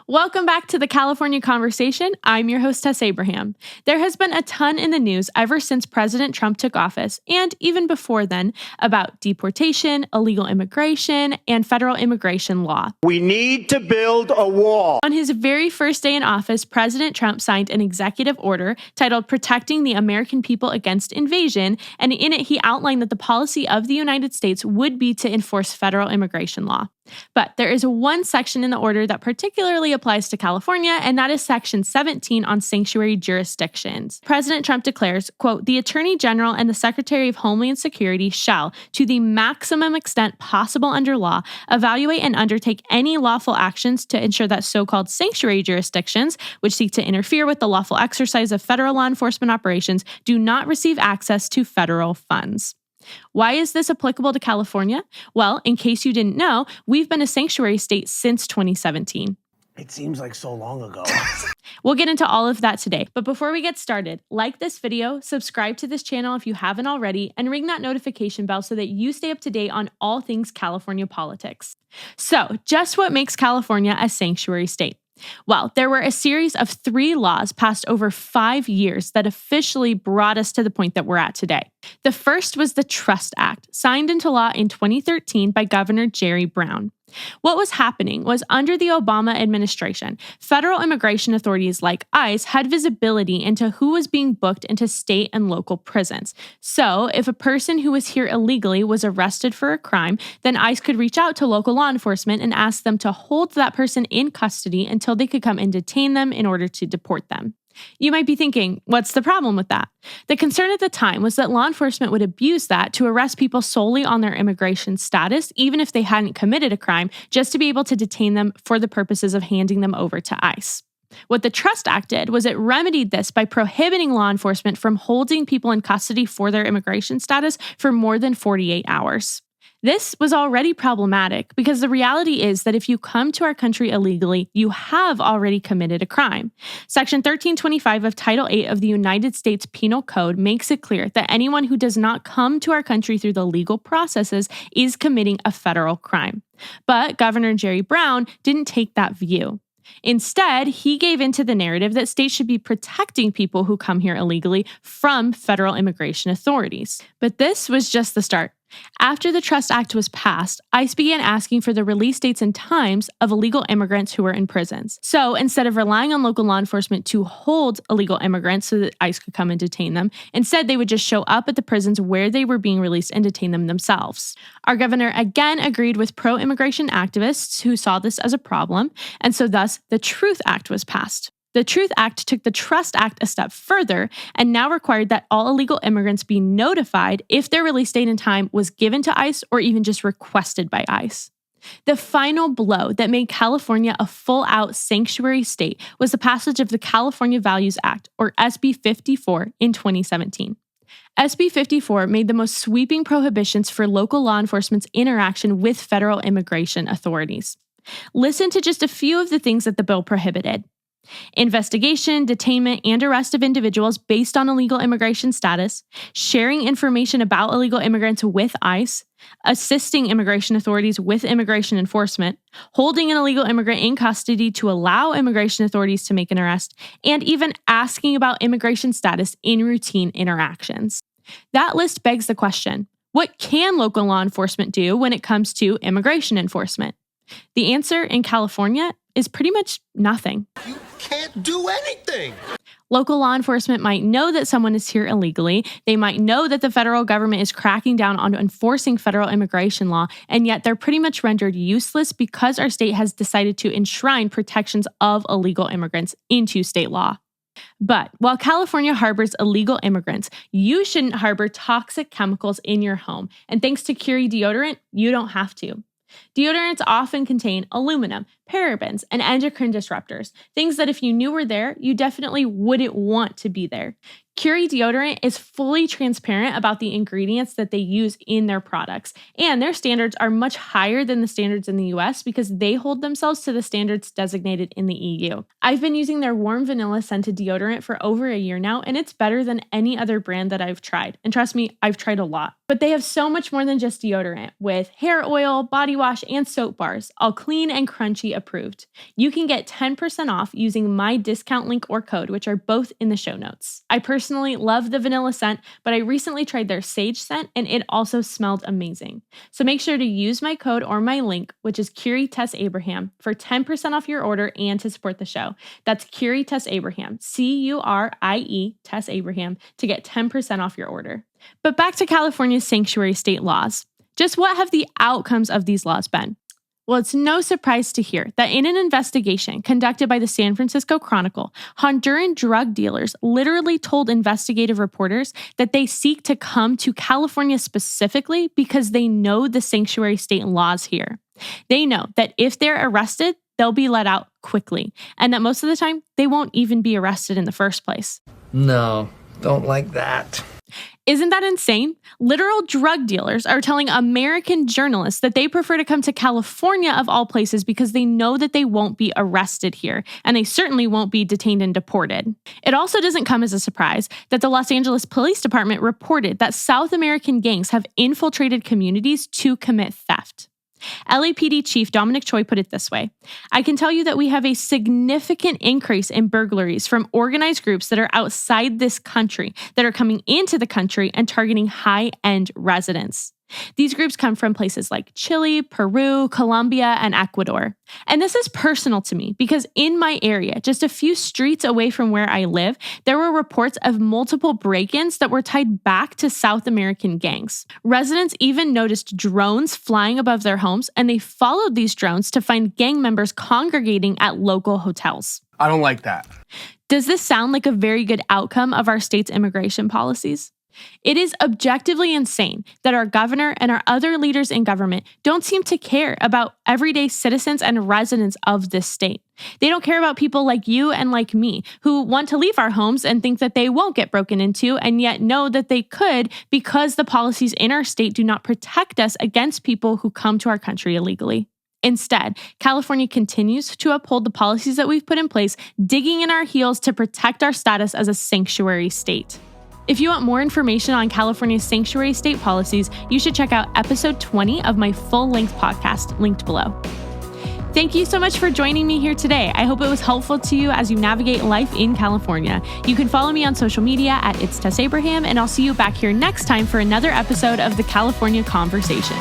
Welcome back to the California Conversation. I'm your host, Tess Abraham. There has been a ton in the news ever since President Trump took office, and even before then, about deportation, illegal immigration, and federal immigration law. We need to build a wall. On his very first day in office, President Trump signed an executive order titled Protecting the American People Against Invasion, and in it he outlined that the policy of the United States would be to enforce federal immigration law. But there is one section in the order that particularly applies to California, and that is Section 17 on sanctuary jurisdictions. President Trump declares, quote, "The Attorney General and the Secretary of Homeland Security shall, to the maximum extent possible under law, evaluate and undertake any lawful actions to ensure that so-called sanctuary jurisdictions, which seek to interfere with the lawful exercise of federal law enforcement operations, do not receive access to federal funds." Why is this applicable to California? Well, in case you didn't know, we've been a sanctuary state since 2017. It seems like so long ago. We'll get into all of that today. But before we get started, like this video, subscribe to this channel if you haven't already, and ring that notification bell so that you stay up to date on all things California politics. So, just what makes California a sanctuary state? Well, there were a series of 3 laws passed over 5 years that officially brought us to the point that we're at today. The first was the Trust Act, signed into law in 2013 by Governor Jerry Brown. What was happening was under the Obama administration, federal immigration authorities like ICE had visibility into who was being booked into state and local prisons. So, if a person who was here illegally was arrested for a crime, then ICE could reach out to local law enforcement and ask them to hold that person in custody until they could come and detain them in order to deport them. You might be thinking, what's the problem with that? The concern at the time was that law enforcement would abuse that to arrest people solely on their immigration status, even if they hadn't committed a crime, just to be able to detain them for the purposes of handing them over to ICE. What the Trust Act did was it remedied this by prohibiting law enforcement from holding people in custody for their immigration status for more than 48 hours. This was already problematic because the reality is that if you come to our country illegally, you have already committed a crime. Section 1325 of Title 8 of the United States Penal Code makes it clear that anyone who does not come to our country through the legal processes is committing a federal crime. But Governor Jerry Brown didn't take that view. Instead, he gave into the narrative that states should be protecting people who come here illegally from federal immigration authorities. But this was just the start. After the Trust Act was passed, ICE began asking for the release dates and times of illegal immigrants who were in prisons. So instead of relying on local law enforcement to hold illegal immigrants so that ICE could come and detain them, instead they would just show up at the prisons where they were being released and detain them themselves. Our governor again agreed with pro-immigration activists who saw this as a problem, and so thus the Truth Act was passed. The Truth Act took the Trust Act a step further and now required that all illegal immigrants be notified if their release date and time was given to ICE or even just requested by ICE. The final blow that made California a full-out sanctuary state was the passage of the California Values Act, or SB 54, in 2017. SB 54 made the most sweeping prohibitions for local law enforcement's interaction with federal immigration authorities. Listen to just a few of the things that the bill prohibited. Investigation, detainment, and arrest of individuals based on illegal immigration status, sharing information about illegal immigrants with ICE, assisting immigration authorities with immigration enforcement, holding an illegal immigrant in custody to allow immigration authorities to make an arrest, and even asking about immigration status in routine interactions. That list begs the question, what can local law enforcement do when it comes to immigration enforcement? The answer in California is pretty much nothing. You can't do anything. Local law enforcement might know that someone is here illegally. They might know that the federal government is cracking down on enforcing federal immigration law, and yet they're pretty much rendered useless because our state has decided to enshrine protections of illegal immigrants into state law. But while California harbors illegal immigrants, you shouldn't harbor toxic chemicals in your home. And thanks to Curie deodorant, you don't have to. Deodorants often contain aluminum, parabens, and endocrine disruptors, things that if you knew were there, you definitely wouldn't want to be there. Curie deodorant is fully transparent about the ingredients that they use in their products, and their standards are much higher than the standards in the US because they hold themselves to the standards designated in the EU. I've been using their warm vanilla scented deodorant for over a year now, and it's better than any other brand that I've tried. And trust me, I've tried a lot. But they have so much more than just deodorant, with hair oil, body wash, and soap bars, all clean and crunchy approved. You can get 10% off using my discount link or code, which are both in the show notes. I personally love the vanilla scent, but I recently tried their sage scent, and it also smelled amazing. So make sure to use my code or my link, which is Curie Tess Abraham, for 10% off your order and to support the show. That's Curie Tess Abraham, Curie Tess Abraham, to get 10% off your order. But back to California's sanctuary state laws. Just what have the outcomes of these laws been? Well, it's no surprise to hear that in an investigation conducted by the San Francisco Chronicle, Honduran drug dealers literally told investigative reporters that they seek to come to California specifically because they know the sanctuary state laws here. They know that if they're arrested, they'll be let out quickly, and that most of the time, they won't even be arrested in the first place. No, don't like that. Isn't that insane? Literal drug dealers are telling American journalists that they prefer to come to California of all places because they know that they won't be arrested here, and they certainly won't be detained and deported. It also doesn't come as a surprise that the Los Angeles Police Department reported that South American gangs have infiltrated communities to commit theft. LAPD Chief Dominic Choi put it this way: I can tell you that we have a significant increase in burglaries from organized groups that are outside this country, that are coming into the country and targeting high-end residents. These groups come from places like Chile, Peru, Colombia, and Ecuador. And this is personal to me because in my area, just a few streets away from where I live, there were reports of multiple break-ins that were tied back to South American gangs. Residents even noticed drones flying above their homes, and they followed these drones to find gang members congregating at local hotels. I don't like that. Does this sound like a very good outcome of our state's immigration policies? It is objectively insane that our governor and our other leaders in government don't seem to care about everyday citizens and residents of this state. They don't care about people like you and like me who want to leave our homes and think that they won't get broken into and yet know that they could because the policies in our state do not protect us against people who come to our country illegally. Instead, California continues to uphold the policies that we've put in place, digging in our heels to protect our status as a sanctuary state. If you want more information on California's sanctuary state policies, you should check out episode 20 of my full-length podcast, linked below. Thank you so much for joining me here today. I hope it was helpful to you as you navigate life in California. You can follow me on social media at It's Tess Abraham, and I'll see you back here next time for another episode of the California Conversation.